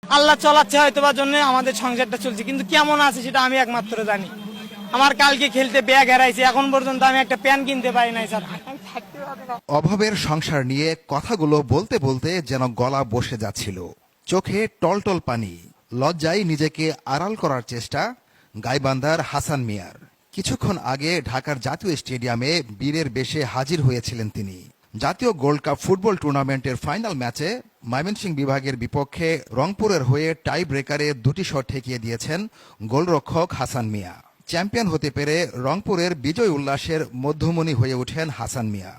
আল্লাহ চলাচ্ছে হয়তো বা জন্য আমাদের সংসারটা চলছে, কিন্তু কেমন আছে সেটা আমি একমাত্র জানি। আমার কালকে খেলতে ব্যাগ হারাইছে, এখন পর্যন্ত আমি একটা প্যান কিনতে পারি নাই স্যার। অভাবের সংসার নিয়ে কথাগুলো বলতে বলতে যেন গলা বসে যাচ্ছিল, চোখে টলটল পানি। লজ্জায় নিজেকে আড়াল করার চেষ্টা গাইবান্ধার হাসান মিয়ার। কিছুক্ষণ আগে ঢাকার জাতীয় স্টেডিয়ামে বীরের বেশে হাজির হয়েছিলেন তিনি। জাতীয় গোল্ড কাপ ফুটবল টুর্নামেন্টের ফাইনাল ম্যাচে ময়মনসিংহ বিভাগের বিপক্ষে রংপুরের হয়ে টাই ব্রেকারে 2টি শট ঠেকিয়ে দিয়েছেন গোলরক্ষক হাসান মিয়া। চ্যাম্পিয়ন হতে পেরে রংপুরের বিজয় উল্লাসের মধ্যমণি হয়ে ওঠেন হাসান মিয়া।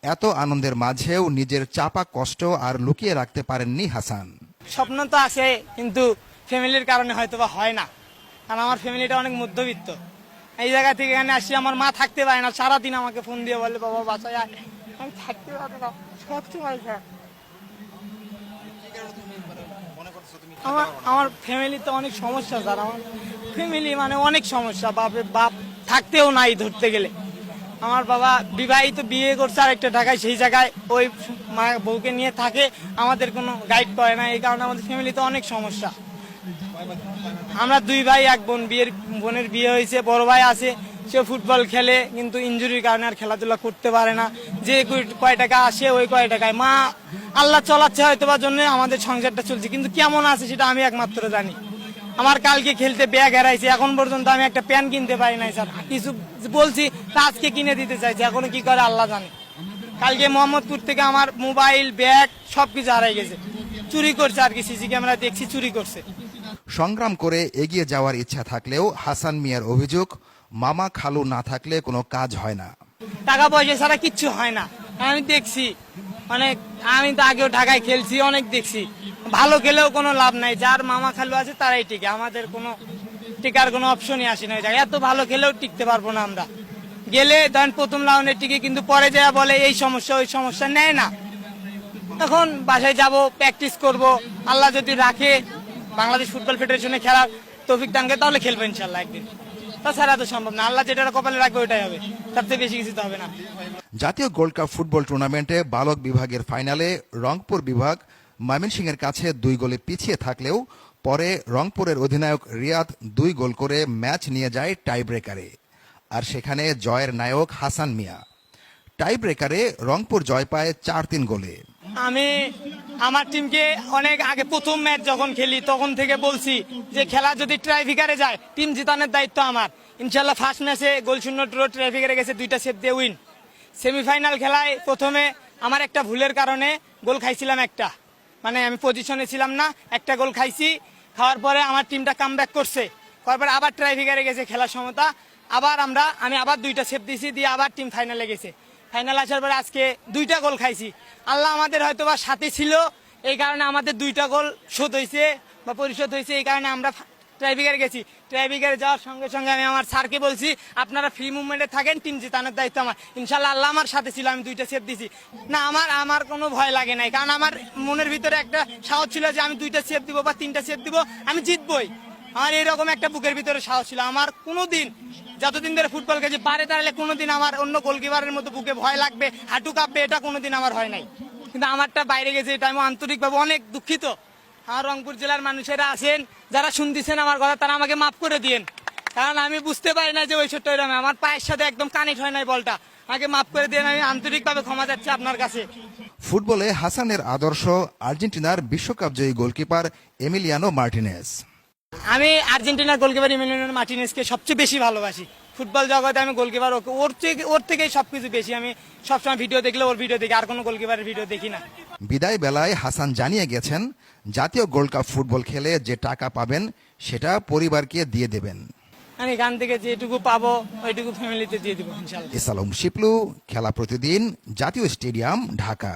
এত আনন্দের মাঝেও নিজের চাপা কষ্ট আর লুকিয়ে রাখতে পারেননি হাসান। স্বপ্ন তো আছে, কিন্তু ফ্যামিলির কারণে হয়তো বা হয় না, কারণ আমার ফ্যামিলিটা অনেক মধ্যবিত্ত। এই জায়গা থেকে এখানে আসি, আমার মা থাকতে পারে না, সারাদিন আমাকে ফোন দিয়ে বলে বাবা বাসায় আয়, আমি থাকতে পারি না সবসময় স্যার। আমার ফ্যামিলিতে অনেক সমস্যা স্যার, আমার ফ্যামিলি মানে অনেক সমস্যা। বাপ থাকতেও নাই ধরতে গেলে। আমার বাবা বিবাহিত, বিয়ে করছে আরেকটা ঢাকায়, সেই জায়গায় ওই মা বউকে নিয়ে থাকে, আমাদের কোনো গাইড করে না। এই কারণে আমাদের ফ্যামিলিতে অনেক সমস্যা। আমরা 2 ভাই 1 বোন, বোনের বিয়ে হয়েছে, বড় ভাই আছে, সে ফুটবল খেলে, কিন্তু ইনজুরির কারণে আর খেলাধুলা করতে পারে না। যে কয় টাকা আসে ওই কয় টাকায় মা আল্লাহ চলাচ্ছে হয়তো বা জন্য আমাদের সংসারটা চলছে, কিন্তু কেমন আছে সেটা আমি একমাত্র জানি। আমার কালকে খেলতে ব্যাগ হারাইছে, এখন পর্যন্ত আমি একটা প্যান কিনতে পারি নাই স্যার। কিছু বলছি তা আজকে কিনে দিতে চাইছে, এখনো কি করে আল্লাহ জানে। কালকে মোহাম্মদপুর থেকে আমার মোবাইল, ব্যাগ সবকিছু হারাই গেছে, চুরি করছে আর কি, সিসি ক্যামেরা দেখছি চুরি করছে। সংগ্রাম করে এগিয়ে যাওয়ার ইচ্ছা থাকলেও হাসান মিয়ার অভিযোগ, মামা খালু না থাকলে কোনো কাজ হয় না। টাকা পয়সা ছাড়া কিচ্ছু হয় না। আমি দেখছি অনেক, আমি তো আগেও ঢাকায় খেলছি, অনেক দেখছি ভালো খেলেও কোনো লাভ নাই। যার মামা খালু আছে তারাই টিকে, আমাদের কোনো টিকার কোনো অপশনই আসে না। এত ভালো খেলেও টিকতে পারবো না আমরা। গেলে ধরেন প্রথম রাউন্ডে টিকে, কিন্তু পরে যা বলে এই সমস্যা ওই সমস্যা, নেয় না। এখন বাসায় যাব, প্র্যাকটিস করব, আল্লাহ যদি রাখে বাংলাদেশ ফুটবল ফেডারেশনে খেলার তৌফিক দান করে, তাহলে খেলবো ইনশাল্লাহ একদিন। তাছাড়া তো সম্ভব না, আল্লাহ যেটা কপালে রাখবে ওইটাই হবে, তার থেকে বেশি কিছু তো হবে না। জাতীয় গোল্ড কাপ ফুটবল টুর্নামেন্টে বালক বিভাগের ফাইনালে রংপুর বিভাগ ময়মনসিংহের কাছে 2 গোলে পিছিয়ে থাকলেও পরে রংপুরের অধিনায়ক রিয়াদ 2 গোল করে ম্যাচ নিয়ে যায় টাই ব্রেকারে। আর সেখানে জয়ের নায়ক হাসান মিয়া। টাই ব্রেকারে রংপুর জয় পায় 4-3 গোলে। আমি আমার টিমকে অনেক আগে প্রথম ম্যাচ যখন খেলি তখন থেকে বলছি যে খেলা যদি ট্রাইফিকারে যায় টিম জিতানোর দায়িত্ব আমার। ইনশাল্লাহ ফার্স্ট ম্যাচে 0-0 ড্র, ট্রাইফিকারে গেছে 2টা সেভ দিয়ে উইন। সেমিফাইনাল খেলায় প্রথমে আমার একটা ভুলের কারণে গোল খাইছিলাম একটা, মানে আমি পজিশনে ছিলাম না, একটা গোল খাইছি। খাওয়ার পরে আমার টিমটা কামব্যাক করছে, তারপরে আবার ট্রাইফিকারে গেছে খেলার সমতা, আবার আমি আবার 2টা সেভ দিয়েছি, দিয়ে আবার টিম ফাইনালে গেছে। ফাইনাল আসার পরে আজকে 2টা গোল খাইছি। আল্লাহ আমাদের হয়তো বা সাথে ছিল, এই কারণে আমাদের 2টা গোল শোধ হয়েছে বা পরিশোধ হয়েছে, এই কারণে আমরা ট্রাইফিকারে গেছি। ট্রাইফিকারে যাওয়ার সঙ্গে সঙ্গে আমি আমার স্যারকে বলছি আপনারা ফ্রি মুভমেন্টে থাকেন, টিম জিতানোর দায়িত্ব আমার। ইনশাল্লাহ আল্লাহ আমার সাথে ছিল, আমি 2টা সেভ দিছি না। আমার কোনো ভয় লাগে নাই, কারণ আমার মনের ভিতরে একটা সাহস ছিল যে আমি 2টা সেভ দিব বা 3টা সেভ দিব, আমি জিতবই। আমার এরকম একটা বুকের ভিতরে সাহস ছিল। আমার কোনোদিন যতদিন ধরে ফুটবল খেলছি পারে দাঁড়ালে কোনোদিন আমার অন্য গোলকিপারের মতো বুকে ভয় লাগবে, হাঁটু কাঁপবে, এটা কোনোদিন আমার হয় নাই। কিন্তু আমারটা বাইরে গেছে, এটা আমি আন্তরিকভাবে অনেক দুঃখিত। আমার রংপুর জেলার মানুষেরা আছেন যারা শুনতেছেন আমার কথা, তারা আমাকে মাফ করে দিয়েন, কারণ আমি বুঝতে পারি না যে ওই ছোট্ট আমার পায়ের সাথে একদম কানেক্ট হয় নাই বলটা। আমাকে মাফ করে দিয়েন, আমি আন্তরিকভাবে ক্ষমা চাচ্ছি আপনার কাছে। ফুটবলে হাসানের আদর্শ আর্জেন্টিনার বিশ্বকাপ জয়ী গোলকিপার এমিলিয়ানো মার্টিনেজ। আমি আর্জেন্টিনার গোলকিপার এমিলিয়ানো মার্টিনেজকে সবচেয়ে বেশি ভালোবাসি। ফুটবল জগতে আমি গোলকিপার ওর থেকেই সবকিছু বেশি। আমি সবসময় ভিডিও দেখলে ওর ভিডিও দেখি, আর কোনো গোলকিপারের ভিডিও দেখি না। বিদায় বেলায় হাসান জানিয়ে গেছেন, জাতীয় গোল্ড কাপ ফুটবল খেলে যে টাকা পাবেন সেটা পরিবারকে দিয়ে দেবেন। আমি এখান থেকে যেটুকু পাবো ওইটুকু ফ্যামিলিতে দিয়ে দেবো ইনশাল্লাহ। ইসলাম শিপলু, খেলা প্রতিদিন, জাতীয় স্টেডিয়াম, ঢাকা।